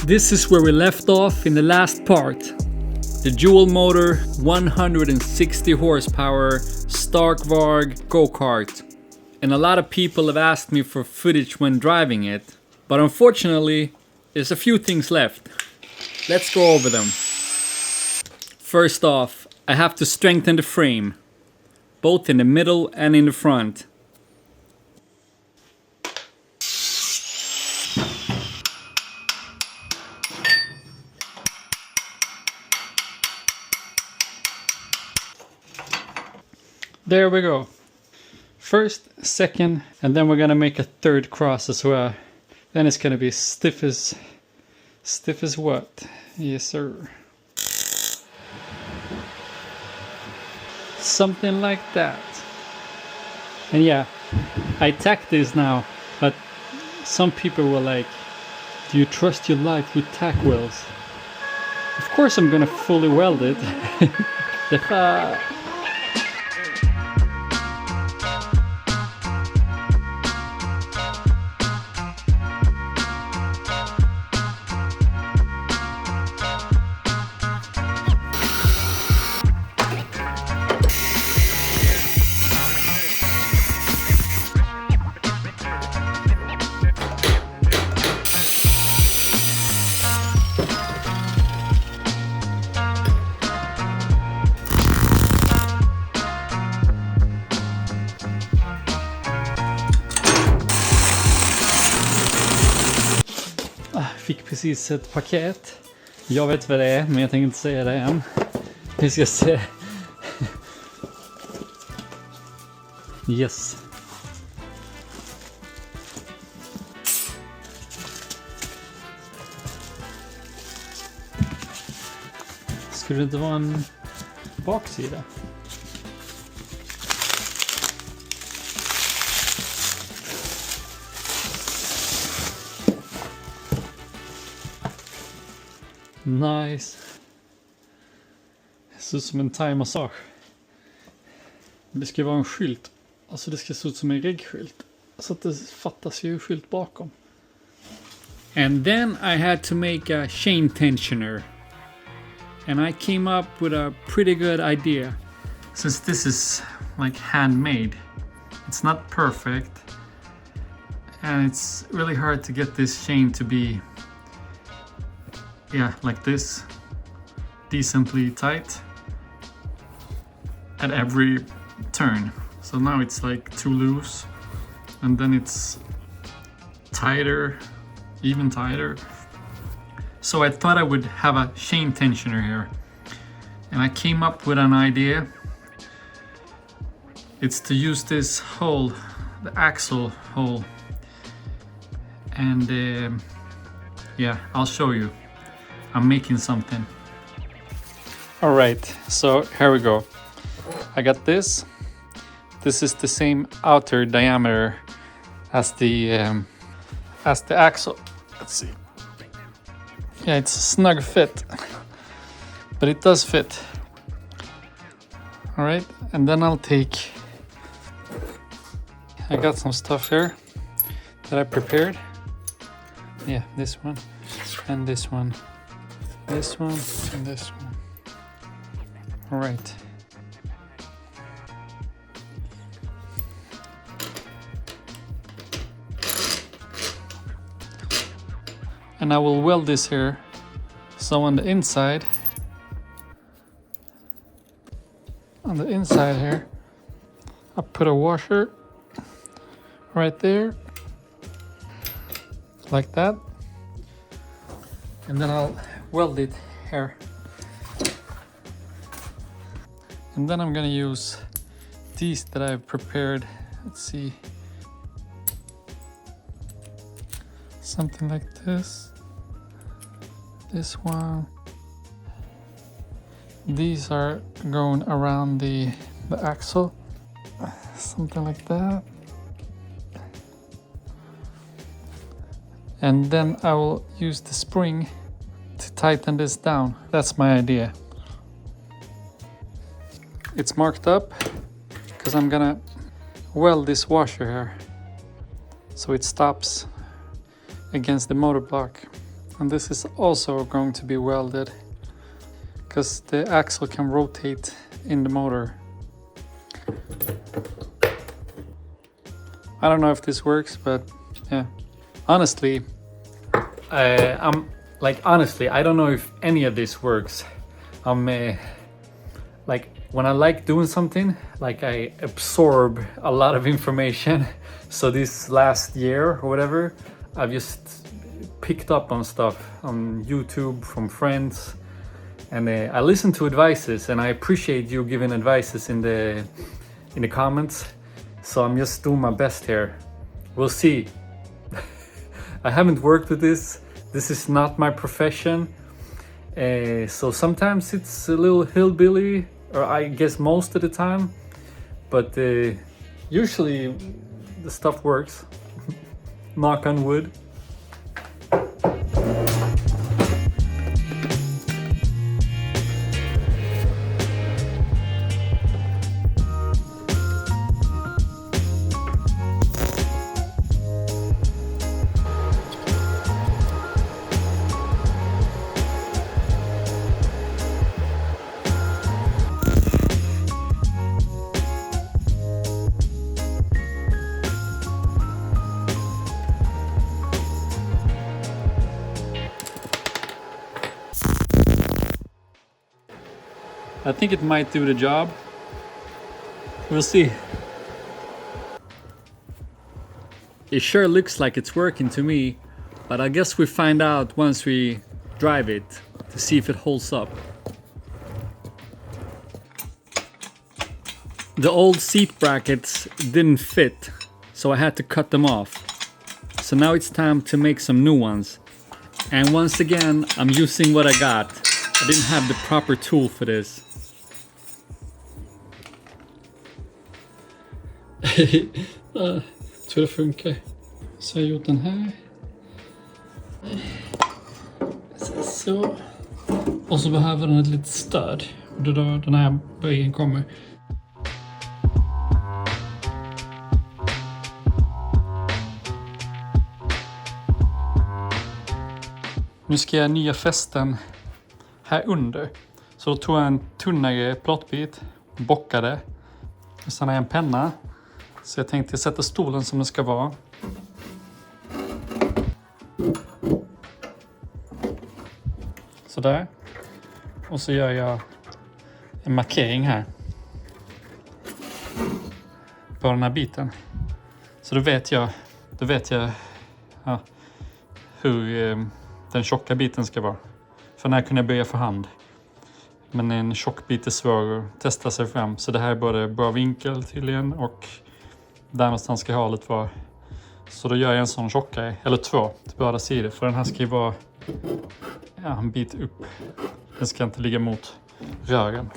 This is where we left off in the last part. The dual motor 160 horsepower Stark Varg Go Kart. And a lot of people have asked me for footage when driving it. But unfortunately, there's a few things left. Let's go over them. First off, I have to strengthen the frame, both in the middle and in the front. There we go. First, second, and then we're gonna make a third cross as well. Then it's gonna be stiff as what? Yes, sir. Something like that. And yeah, I tack this now, but some people were like, do you trust your life with tack welds? Of course I'm gonna fully weld it. Fick precis ett paket. Jag vet vad det är, men jag tänker inte säga det än. Vi ska se. Yes. Skulle det inte vara en baksida? Nice. Det ser ut som en thai-massage. Det ska vara en skylt. Alltså det ska se ut som en reggskylt. Så att det fattas ju skylt bakom. And then I had to make a chain tensioner. And I came up with a pretty good idea. Since this is like handmade, it's not perfect. And it's really hard to get this chain to be like this, decently tight at every turn. So now it's like too loose, and then it's tighter, even tighter. So I thought I would have a chain tensioner here, and I came up with an idea. It's to use this hole, the axle hole, and I'll show you. I'm making something. All right, so here we go. I got this. This is the same outer diameter as the axle. Let's see. Yeah, it's a snug fit, but it does fit. All right, and then I'll take. I got some stuff here that I prepared. Yeah, this one and this one. This one and this one. All right. And I will weld this here. So on the inside here, I put a washer right there, like that. And then I'll weld it here. And then I'm gonna use these that I've prepared. Let's see. Something like this. This one. These are going around the axle. Something like that. And then I will use the spring to tighten this down. That's my idea. It's marked up because I'm gonna weld this washer here so it stops against the motor block. And this is also going to be welded because the axle can rotate in the motor. I don't know if this works, but yeah. Honestly, honestly, I don't know if any of this works. Like when I like doing something, like I absorb a lot of information. So this last year or whatever, I've just picked up on stuff on YouTube from friends, and I listen to advices, and I appreciate you giving advices in the comments. So I'm just doing my best here. We'll see. I haven't worked with this. This is not my profession. So sometimes it's a little hillbilly, or I guess most of the time. But usually the stuff works. Knock on wood. I think it might do the job. We'll see. It sure looks like it's working to me, but I guess we find out once we drive it to see if it holds up. The old seat brackets didn't fit, so I had to cut them off. So now it's time to make some new ones. And once again, I'm using what I got. I didn't have the proper tool for this. Tror det funkar. Så jag har gjort den här. Så. Och så behöver den ett litet stöd. Och då den här böjen kommer. Nu ska jag nya fästen här under. Så då tog jag en tunnare plåtbit, bockade. Och sen har jag en penna. Så jag tänkte sätta stolen som den ska vara. Sådär. Och så gör jag en markering här. På den här biten. Så då vet jag ja, hur den tjocka biten ska vara. För den här kunde jag böja för hand. Men en tjock bit är svår att testa sig fram. Så det här är både bra vinkel tydligen och där någonstans ska hålet vara. Så då gör jag en sån tjockare, eller två till båda sidor. För den här ska ju vara en bit upp. Den ska inte ligga mot rören.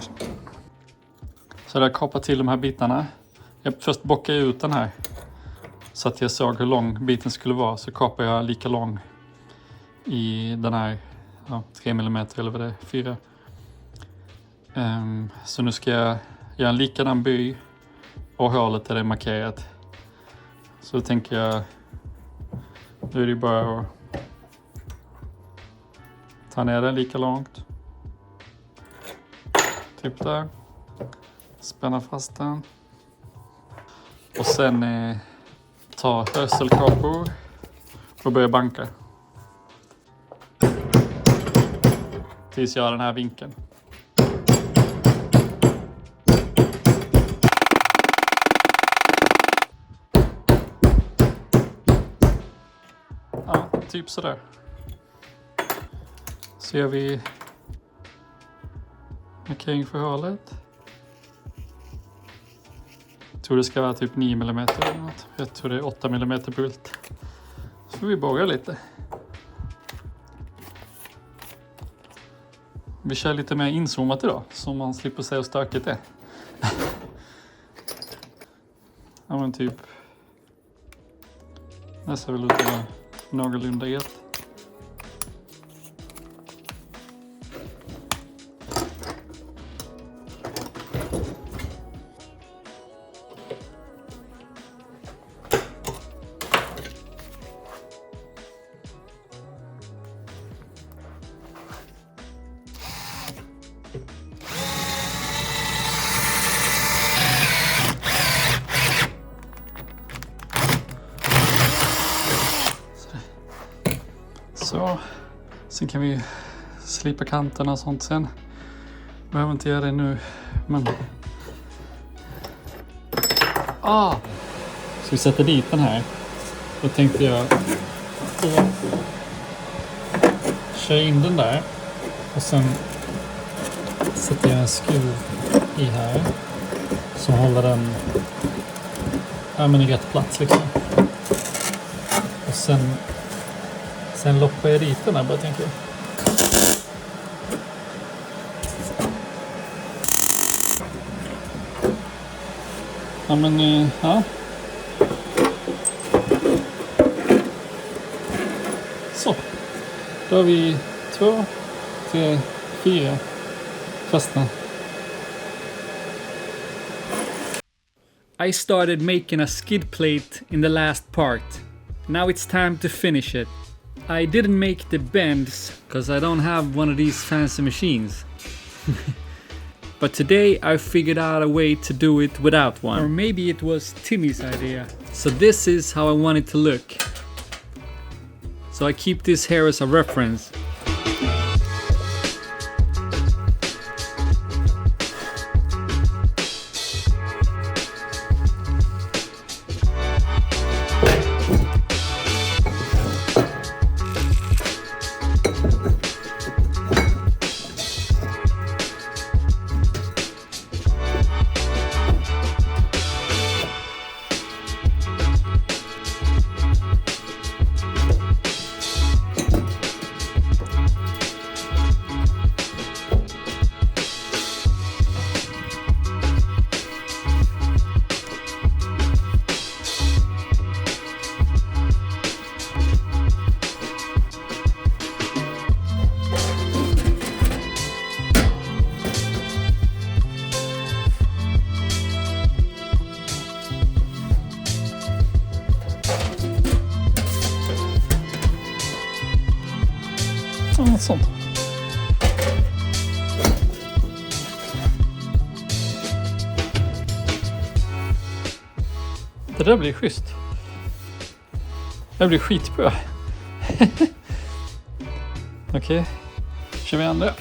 Så jag kapar till de här bitarna. Jag först bockar ut den här. Så att jag såg hur lång biten skulle vara. Så kapar jag lika lång i den här 3 mm eller vad det är, 4. Så nu ska jag göra en likadan böj. Och hålet är det markerat. Så då tänker jag, nu är det bara att ta ner den lika långt. Typ där. Spänna fast den. Och sen ta hörselkapor och börja banka. Tills jag har den här vinkeln. Ja, typ sådär. Så gör vi markering för hålet. Jag tror det ska vara typ 9 mm eller något. Jag tror det är 8 mm bult. Så får vi borra lite. Vi kör lite mer inzoomat idag, så man slipper se hur stökigt det är. Ja men typ. Det ser väl ut att vara någorlunda rätt. Så, sen kan vi slipa kanterna och sånt sen. Behöver inte göra det nu, men... Så vi sätter dit den här. Då tänkte jag köra in den där. Och sen sätter jag en skruv i här. Så håller den i rätt plats liksom. Och sen loppar jag dit den här bara, tänker jag. Ja. Så. Då har vi 2, 3, 4 fastnar. I started making a skid plate in the last part. Now it's time to finish it. I didn't make the bends because I don't have one of these fancy machines. But today I figured out a way to do it without one. Or maybe it was Timmy's idea. So this is how I want it to look. So I keep this here as a reference. Något sånt. Det där blir schysst. Det blir skitbra. Okej. Kör vi andra.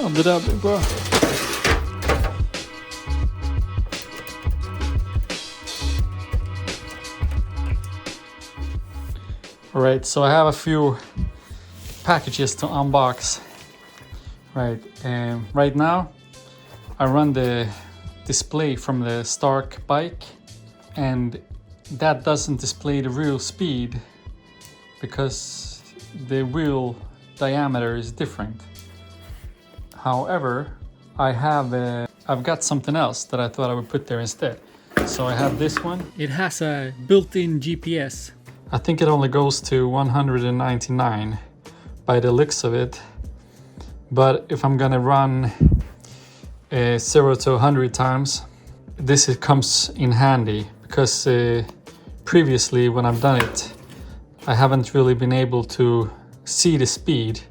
Ja, det där blir bra. Alright, so I have a few packages to unbox. Right now I run the display from the Stark bike, and that doesn't display the real speed because the wheel diameter is different. However, I've got something else that I thought I would put there instead. So I have this one. It has a built-in GPS. I think it only goes to 199 by the looks of it. But if I'm gonna run 0 to 100 times, this comes in handy because previously when I've done it, I haven't really been able to see the speed.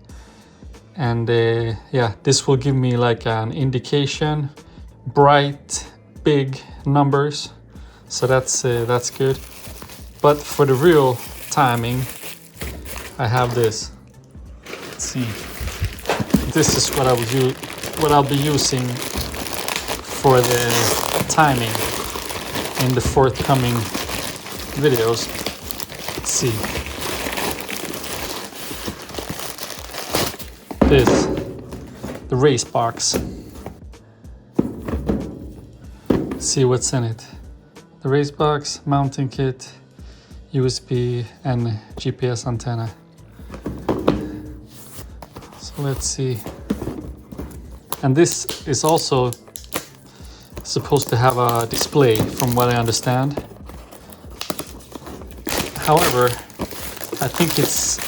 And yeah, this will give me like an indication, bright, big numbers. So that's good. But for the real timing, I have this. Let's see. This is what I'll be using for the timing in the forthcoming videos. Let's see. This, the race box. see what's in it. The race box, mounting kit, USB and GPS antenna. So let's see. And this is also supposed to have a display from what I understand. However, I think it's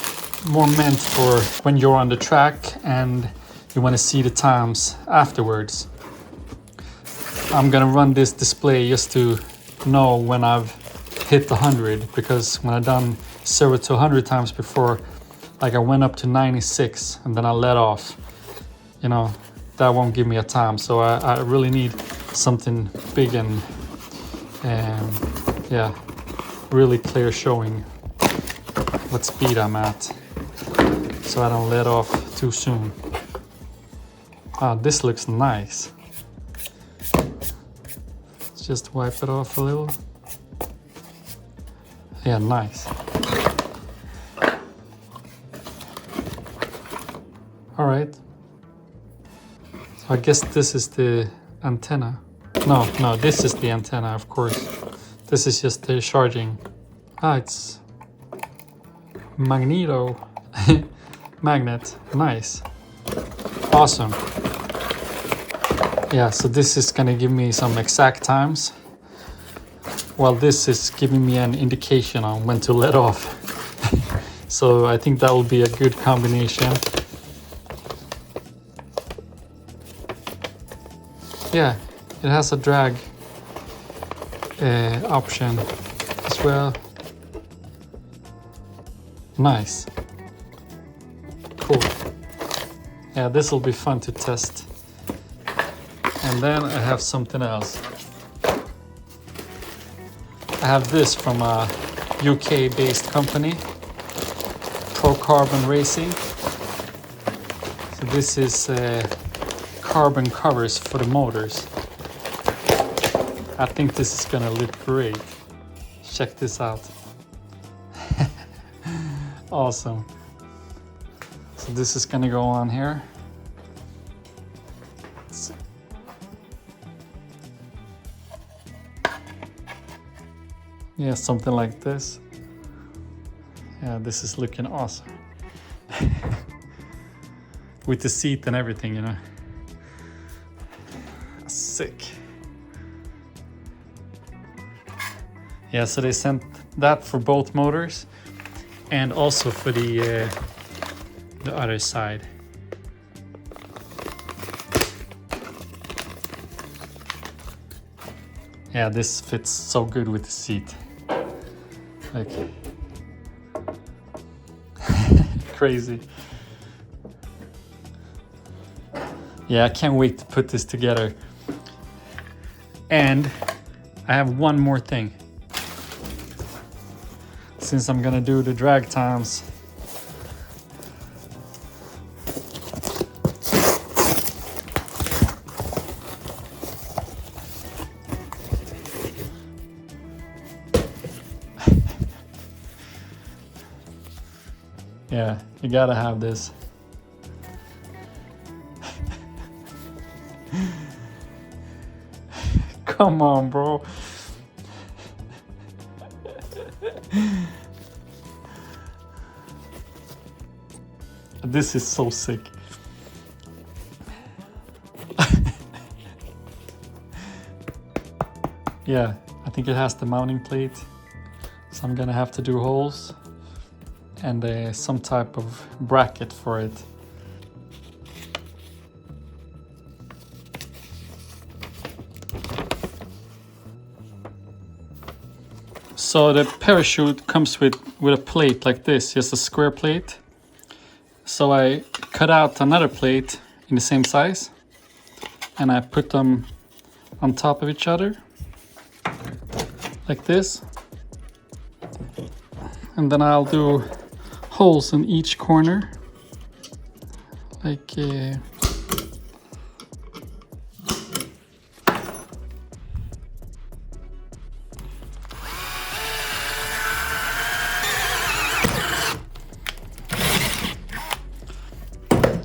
more meant for when you're on the track and you want to see the times afterwards. I'm gonna run this display just to know when I've hit 100, because when I've done 0 to 100 times before, like I went up to 96 and then I let off, you know, that won't give me a time. So I really need something big and yeah, really clear showing what speed I'm at, so I don't let off too soon. Ah, this looks nice. Let's just wipe it off a little. Yeah, nice. All right. So I guess this is the antenna. No, this is the antenna, of course. This is just the charging. Ah, it's magneto magnet. Nice. Awesome. Yeah, so this is gonna give me some exact times, while this is giving me an indication on when to let off. So I think that will be a good combination. Yeah, it has a drag option as well. Nice. Cool. Yeah, this will be fun to test. And then I have something else. I have this from a UK-based company, Pro Carbon Racing. So this is carbon covers for the motors. I think this is gonna look great. Check this out. Awesome. So this is gonna go on here. Yeah, something like this. Yeah, this is looking awesome. With the seat and everything, you know. Sick. Yeah, so they sent that for both motors and also for the other side. Yeah, this fits so good with the seat. Like crazy. Yeah, I can't wait to put this together. And I have one more thing. Since I'm gonna do the drag times, yeah, you gotta have this. Come on, bro. This is so sick. Yeah, I think it has the mounting plate, so I'm gonna have to do holes and some type of bracket for it. So the parachute comes with a plate like this, just a square plate. So I cut out another plate in the same size and I put them on top of each other like this. And then I'll do holes in each corner, like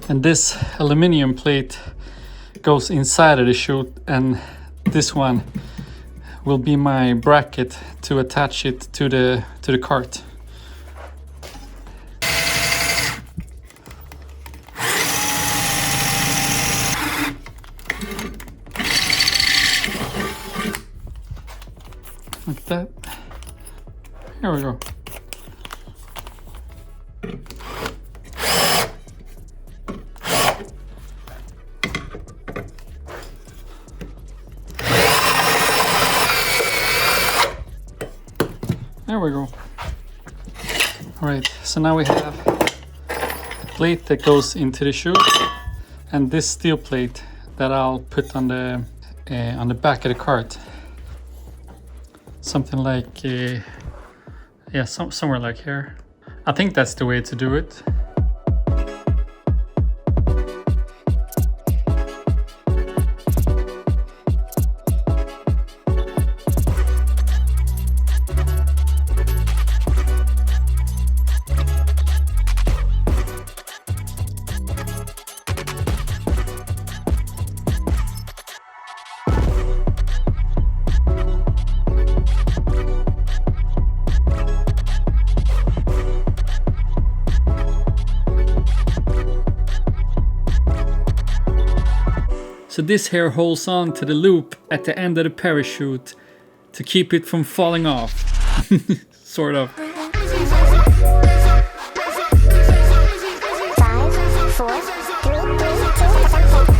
and this aluminum plate goes inside of the chute, and this one will be my bracket to attach it to the cart. Like that. Here we go. There we go. All right, so now we have a plate that goes into the chute, and this steel plate that I'll put on the back of the cart. Something like, yeah, somewhere like here. I think that's the way to do it. So this here holds on to the loop at the end of the parachute to keep it from falling off, sort of. 5, 4, 3, 2, 1.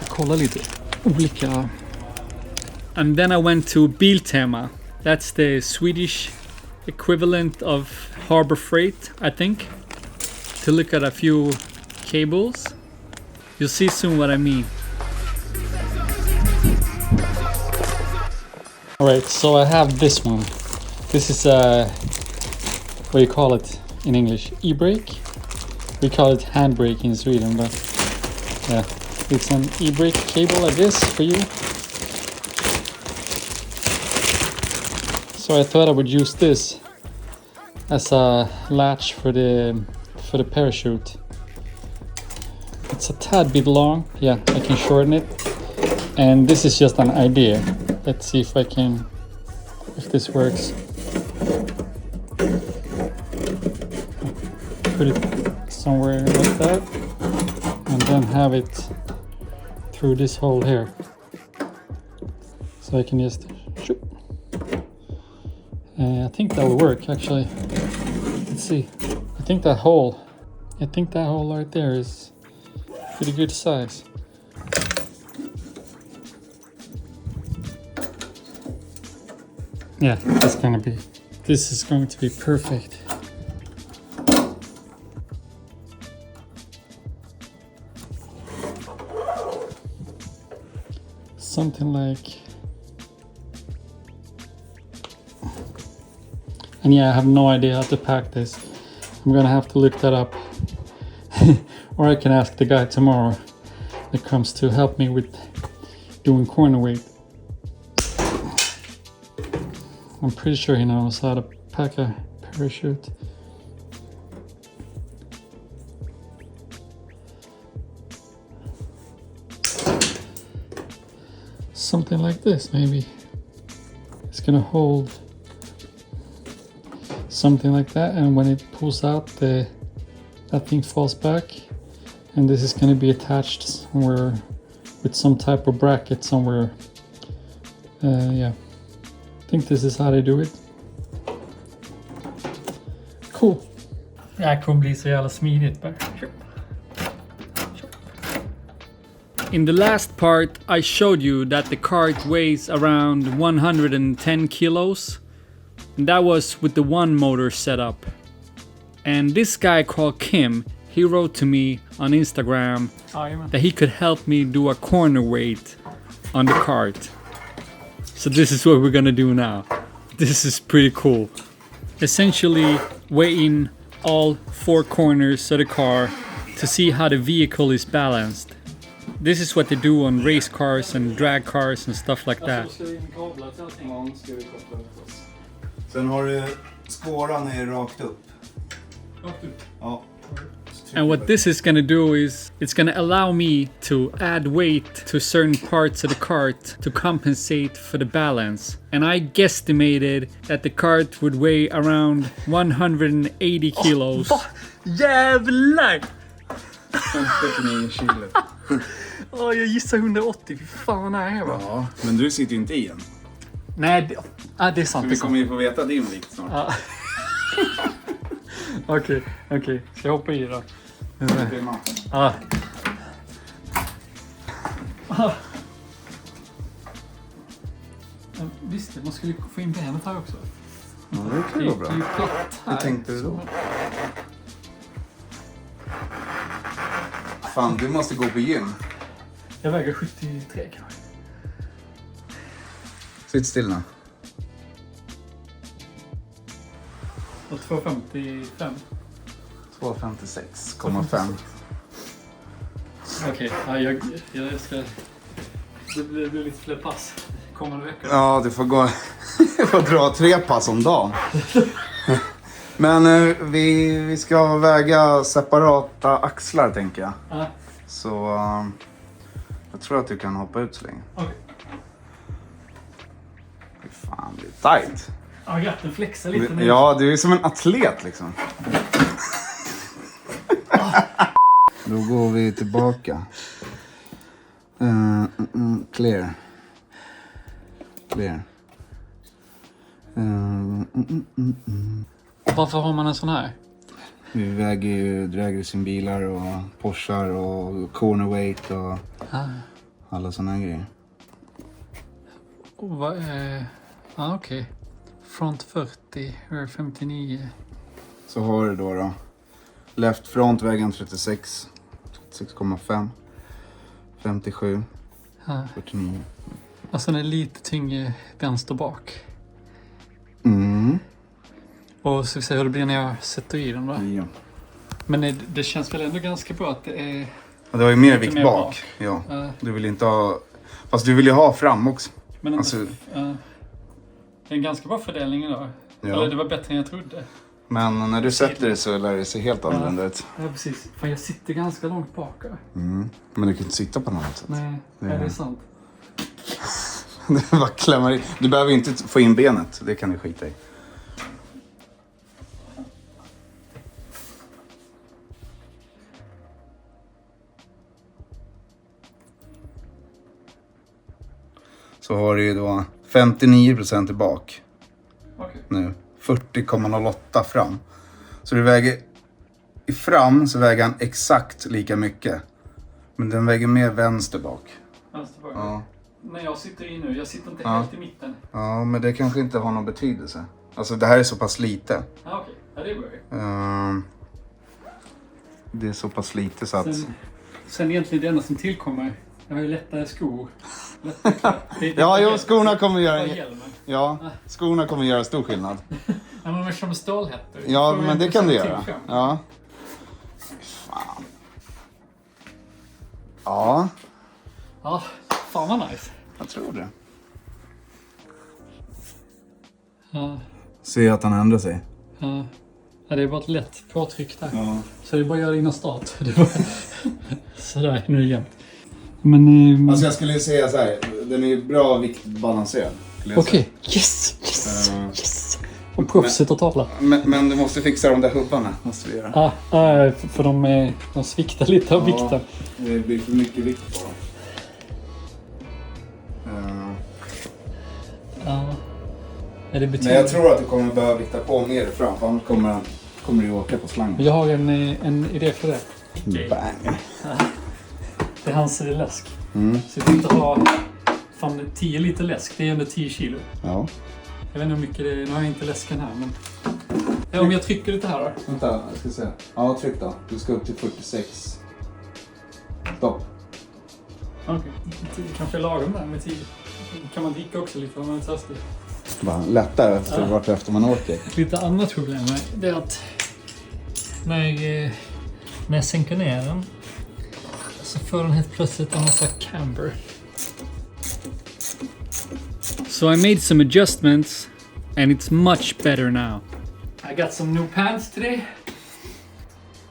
Kolla lite olika. And then I went to Biltema. That's the Swedish equivalent of Harbor Freight, I think, to look at a few cables. You'll see soon what I mean. Alright, so I have this one. This is what do you call it in English? E-brake? We call it handbrake in Sweden, but yeah. It's an e-brake cable, I guess, for you. So I thought I would use this as a latch for the parachute. It's a tad bit long. Yeah, I can shorten it. And this is just an idea. Let's see if this works. Put it somewhere like that, and then have it through this hole here, so I can just shoot. I think that'll work actually. Let's see. I think that hole right there is pretty good size. Yeah, this is going to be perfect. Something like, and yeah, I have no idea how to pack this. I'm gonna have to look that up. Or I can ask the guy tomorrow that comes to help me with doing corner weight. I'm pretty sure he knows how to pack a parachute. Something like this, maybe. It's gonna hold something like that, and when it pulls out, that thing falls back, and this is gonna be attached somewhere with some type of bracket somewhere. Yeah, I think this is how they do it. Cool. Det här kommer bli så jävla smidigt. In the last part, I showed you that the cart weighs around 110 kilos. And that was with the one motor setup. And this guy called Kim, he wrote to me on Instagram that he could help me do a corner weight on the cart. So this is what we're gonna do now. This is pretty cool. Essentially weigh in all 4 corners of the car to see how the vehicle is balanced. This is what they do on race cars and drag cars and stuff like that. Sen har du spåran är rakt upp. Ja. And what this is gonna do is it's gonna allow me to add weight to certain parts of the cart to compensate for the balance. And I guesstimated that the cart would weigh around 180 kilos. Jävlar! 59 kilo. Jag gissar 180, fy fan vad nära jag var. Ja, men du sitter ju inte i en. Nej, det är sant. Vi kommer ju få veta din vikt snart. Ja. Okej. Ska jag hoppa i då? Ja. Visst, man skulle få in benet här också. Ja, det kan vara bra. Det är ju platt här. Hur tänkte du då? Fan, du måste gå på gym. Jag väger 73 kanske. Sitt still nu. Och 2,55. 2,56,5. Okej, ja, jag ska... Det blir lite fler pass kommande vecka. Ja, du får gå... Du får dra 3 pass om dagen. Men vi ska väga separata axlar, tänker jag. Ja. Så jag tror att du kan hoppa ut så länge. Okej. Fy fan, det är tight. Ja, den flexar lite nu. Ja, du är som en atlet liksom. Då går vi tillbaka. Clear. Varför har man en sån här? Vi väger ju dragrusinbilar och Porschar och corner weight och alla såna grejer. Och vad är... Ja, okej. Front 40, rear 59. Så har du då left front vägen 36, 36,5, 57, 49. Och sen är lite tyngre vänster bak. Mm. Och så vi ser hur det blir när jag sätter i den då. Ja. Men det känns väl ändå ganska bra att det är... Och det har ju mer vikt mer bak. bak. Ja. Du vill inte ha... Fast du vill ju ha fram också. Men alltså... det är en ganska bra fördelning idag. Ja. Eller det var bättre än jag trodde. Men när du sätter det så lär det se helt annorlunda ut. Ja, precis. Fan, jag sitter ganska långt bak. Mm. Men du kan inte sitta på något annat sätt. Nej, det är sant. Det bara klämmer i. Du behöver inte få in benet. Det kan du skita i. Så har du ju då 59% i bak. Okej. Nu. 40,08 fram. Så du väger... I fram så väger han exakt lika mycket. Men den väger mer vänster bak. Vänster bak. Ja. När jag sitter i nu, jag sitter inte helt i mitten. Ja, men det kanske inte har någon betydelse. Alltså det här är så pass lite. Ja, okej. Ja, det är bra. Det är så pass lite så att... Sen egentligen det enda som tillkommer, jag har ju lättare skor. Ja, skorna kommer göra... Hjälmen. Ja, skorna kommer göra stor skillnad. Ja, men som stålhättor. Ja, men det kan du göra. Ja. Fan. Ja. Ja, fan vad nice. Jag tror det. Ja. Se att han ändrar sig. Ja. Ja, det är bara ett lätt påtryck där. Ja. Så det är bara att göra det innan start. Det är bara... Sådär, nu är det jämnt. Men... Alltså jag skulle säga så här, den är bra viktbalanserad. Okej, yes. Och proffset att tala. Men du måste fixa de där hubbarna, måste vi göra. Ja, för de sviktar lite av vikten. Det blir för mycket vikt på dem. Ja. Det betyder... Men jag tror att du kommer behöva vikta på mer fram, för annars kommer du åka på slangen. Jag har en idé för det. Bang! Det är hans läsk. Så jag tänkte ha 10 liter läsk, det är ändå 10 kilo. Ja. Jag vet inte hur mycket det är, nu har jag inte läsken här men... Om jag trycker lite här då? Vänta, jag ska se. Ja, tryck då. Du ska upp till 46. Stopp. Okej, det kanske är lagom där med tid. Kan man dricka också lite om man är törstig. Bara lättare efter vart efter man åker. Lite annat problem det är att när jag sänker ner den så får den helt plötsligt en massa camber. So I made some adjustments and it's much better now. I got some new pants today.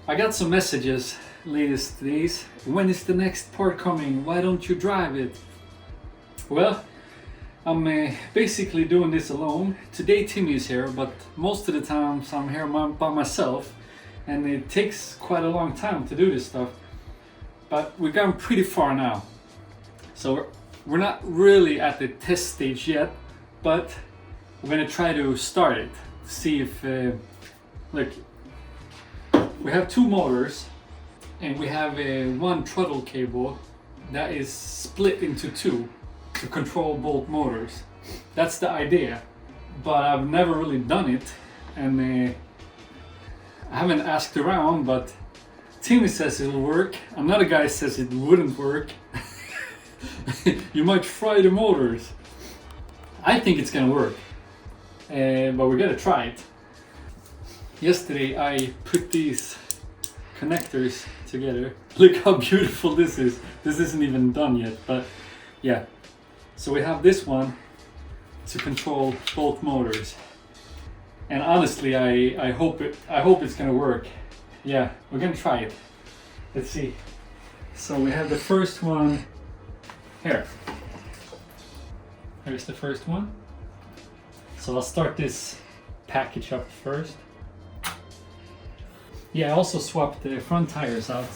I got some messages latest days. When is the next part coming? Why don't you drive it? Well, I'm basically doing this alone. Today Timmy is here, but most of the times I'm here by myself, and it takes quite a long time to do this stuff. But we've gotten pretty far now. So we're not really at the test stage yet, but we're gonna try to start it to see if, like, we have two motors and we have one throttle cable that is split into two to control both motors. That's the idea, but I've never really done it, and I haven't asked around, but Timmy says it'll work. Another guy says it wouldn't work. You might fry the motors. I think it's gonna work, but we're gonna try it. Yesterday I put these connectors together. Look how beautiful this is. This isn't even done yet, but yeah. So we have this one to control both motors. And honestly, I hope it's gonna work. Yeah, we're gonna try it. Let's see. So we have the first one here. Here's the first one. So I'll start this package up first. Yeah, I also swapped the front tires out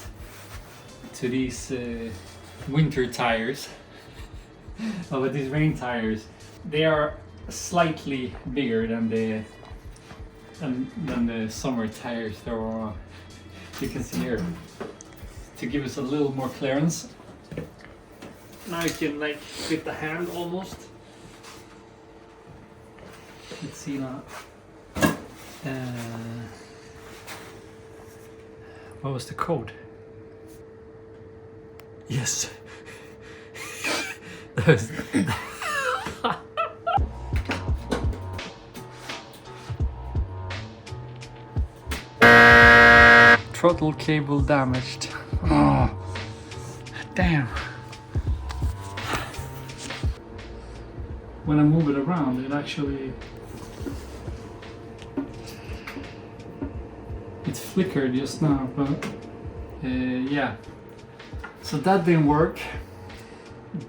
to these winter tires. Oh, but these rain tires, they are slightly bigger than the summer tires there are. You can see here, to give us a little more clearance. Now you can like fit the hand almost. Let's see now. What was the code? Yes. That was throttle cable damaged. Oh, damn. When I move it around, it actually it flickered just now, but yeah. So that didn't work,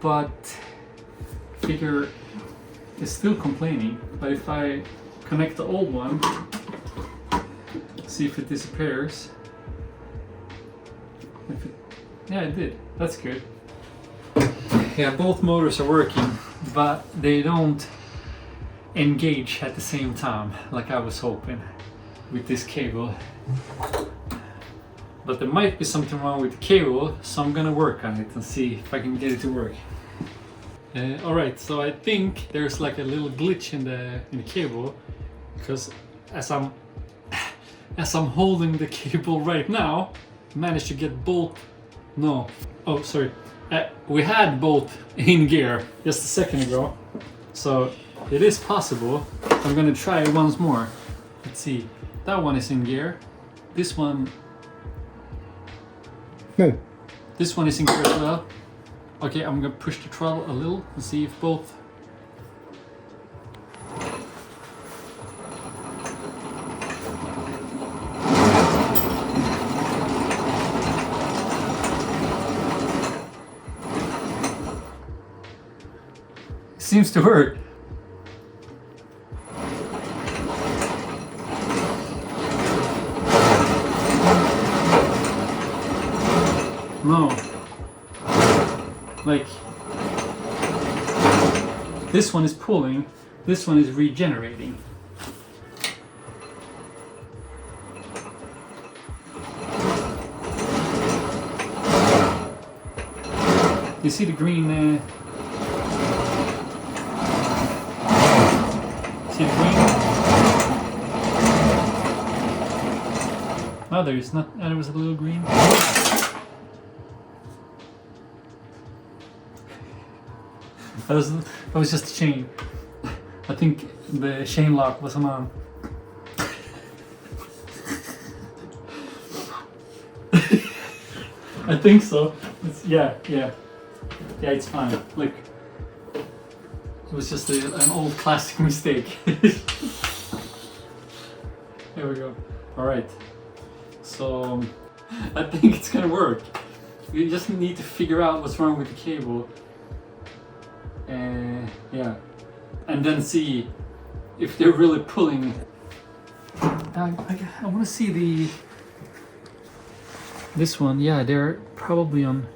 but figure is still complaining. But if I connect the old one, see if it disappears. Yeah, it did. That's good. Yeah, both motors are working, but they don't engage at the same time like I was hoping with this cable. But there might be something wrong with the cable, so I'm gonna work on it and see if I can get it to work. Alright, so I think there's like a little glitch in the cable, because as I'm holding the cable right now, I managed to get both. No, oh sorry, we had both in gear just a second ago, so it is possible. I'm gonna try it once more. Let's see, that one is in gear. This one. No. This one is in gear as well. Okay, I'm gonna push the throttle a little and see if both. Seems to work. No. Like, this one is pulling, this one is regenerating. You see the green, see the green? Oh, there's not. And it was a little green. That was just a chain. I think the chain lock wasn't on. I think so. Yeah, it's fine. Look, it was just an old classic mistake. There we go. All right. So I think it's gonna work. We just need to figure out what's wrong with the cable. Yeah, and then see if they're really pulling. I want to see this one. Yeah, they're probably on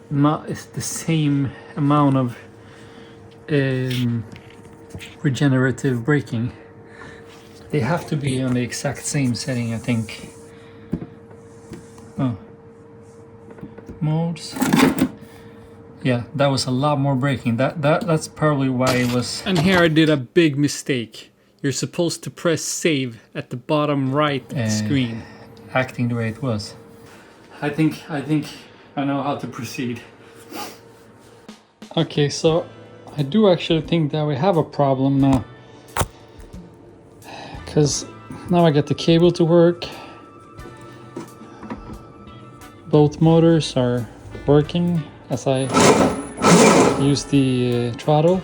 not the same amount of regenerative braking. They have to be on the exact same setting, I think. Oh, modes. Yeah, that was a lot more braking. That's probably why it was. And here I did a big mistake. You're supposed to press save at the bottom right of the screen. Acting the way it was. I think I know how to proceed. Okay, so I do actually think that we have a problem now. Because now I get the cable to work. Both motors are working as I use the throttle.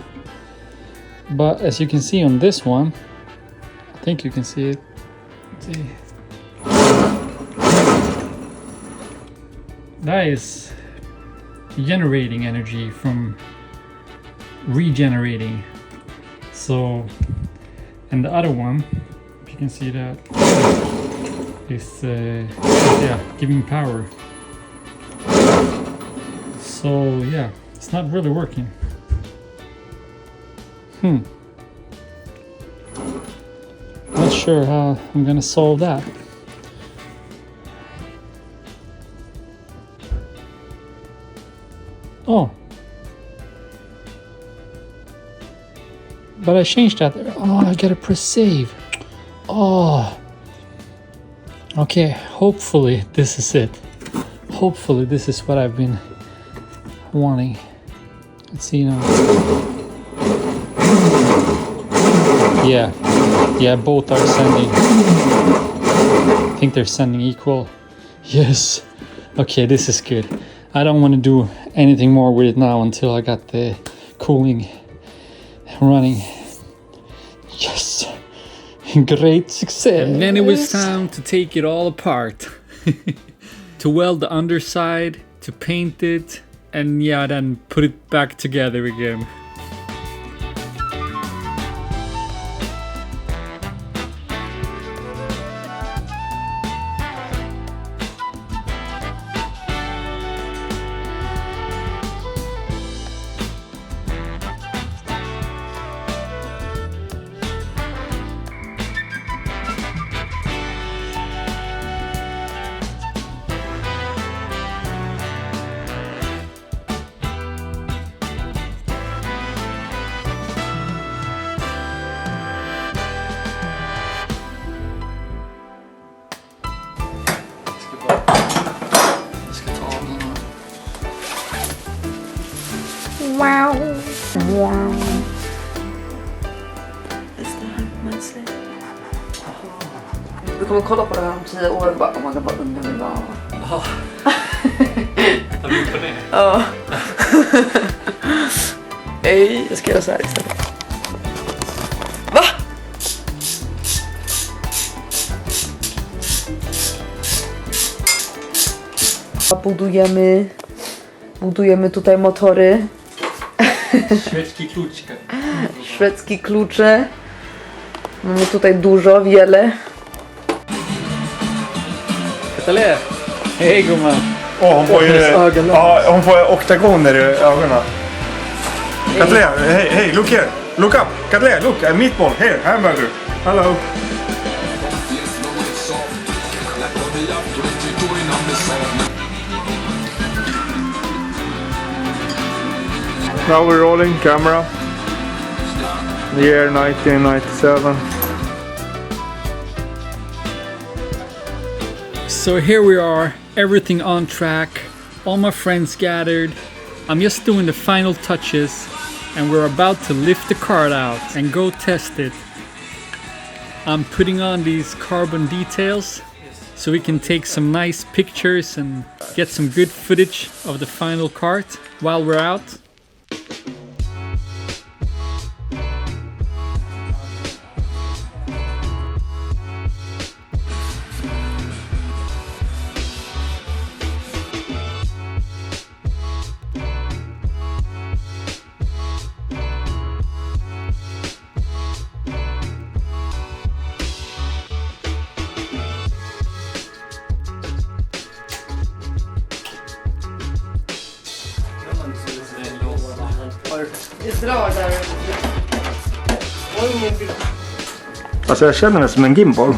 But as you can see on this one, I think you can see it. Let's see. That is generating energy from regenerating. So, and the other one, if you can see that, is giving power. So yeah, it's not really working. Not sure how I'm gonna solve that. Oh. But I changed that. Oh, I gotta press save. Oh. Okay, hopefully this is it. Hopefully this is what I've been wanting. Let's see now. Yeah, both are sending. I think they're sending equal. Yes. Okay, this is good. I don't want to do anything more with it now until I got the cooling running. Yes. Great success. And then it was time to take it all apart. To weld the underside, to paint it, and yeah, then put it back together again. Wow. Du kommer kolla på det här om 10 år och bara, oh my god, vad undrar vi var. Ja. Har du gjort det? Ja. Nej, jag ska göra så här istället. Va? Budujemy tutaj motory. Szwedzki kluczka. Szwedzkie klucze. Mamy tutaj dużo, wiele. Katalé! Hej gumman! Hon får ju... Ja, hon får oktagoner i ögonen. Katalé, hey, look here. Look up. Katalé, look. A meatball. Here, hamburger. Hello. Now we're rolling camera. The year 1997. So here we are, everything on track, all my friends gathered. I'm just doing the final touches and we're about to lift the cart out and go test it. I'm putting on these carbon details so we can take some nice pictures and get some good footage of the final cart while we're out. Det drar där. Alltså jag känner mig som en gimbal.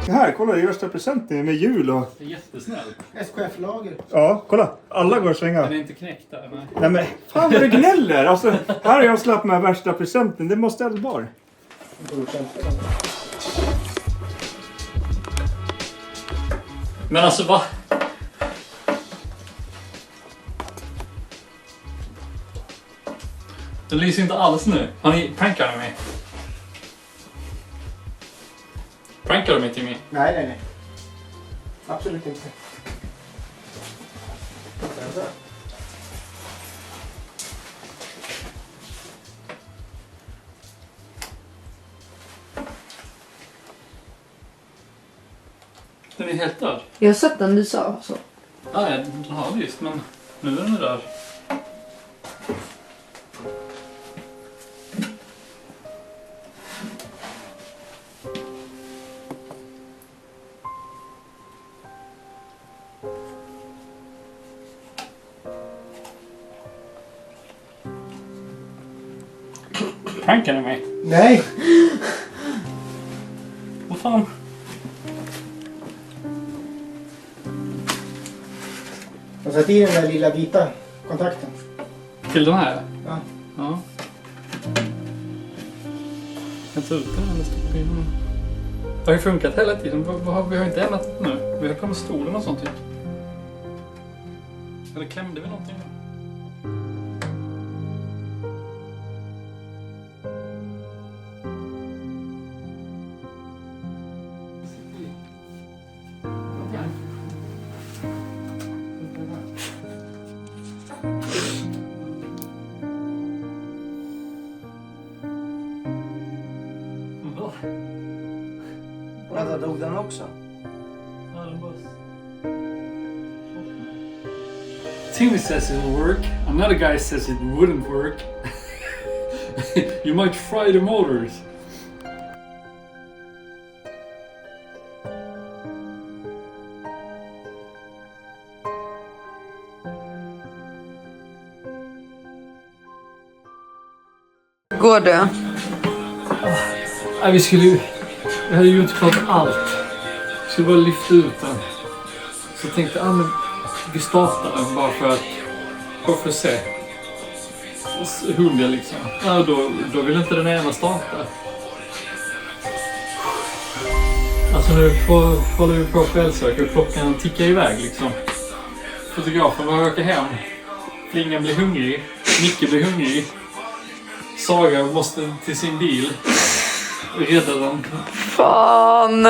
Här, kolla, det är första presenten med jul och... Det är jättesnällt. SKF-lager. Ja, kolla. Alla går att svänga. Den är inte knäckt där, nej. Nej men, fan vad du gnäller! Alltså, här har jag släppt med värsta presenten. Det måste ställbar. Men alltså va? Den lyser inte alls nu. Har ni prankar mig? Prankar du mig, Timmy? Nej. Absolut inte. Den är helt död. Jag har sett den, du sa så. Ja, den har visst, men nu är den död. Prankar ni mig? Nej. Vad fan? Jag satt i den där lilla vita kontakten. Till den här? Ja. Ja. Jag tar ut den här stoppa in. Det har ju funkat hela tiden. Vi har inte ändrat nu. Vi har kommit stolen och sånt ju. Eller klämde vi någonting? Vänta, dog den också? Ja, den bara... Timmy says it'll work. Another guy says it wouldn't work. You might fry the motors. Går det? Nej, vi hade gjort klart allt. Vi skulle bara lyfta ut den. Så jag tänkte, men vi startar den bara för att se. 100 liksom. Ja, då vill inte den ena starta. Alltså nu håller vi på självsöker och klockan tickar iväg liksom. Fotografen bara åker hem. Flingan blir hungrig. Micke blir hungrig. Saga måste till sin bil. Rädda den. Fan!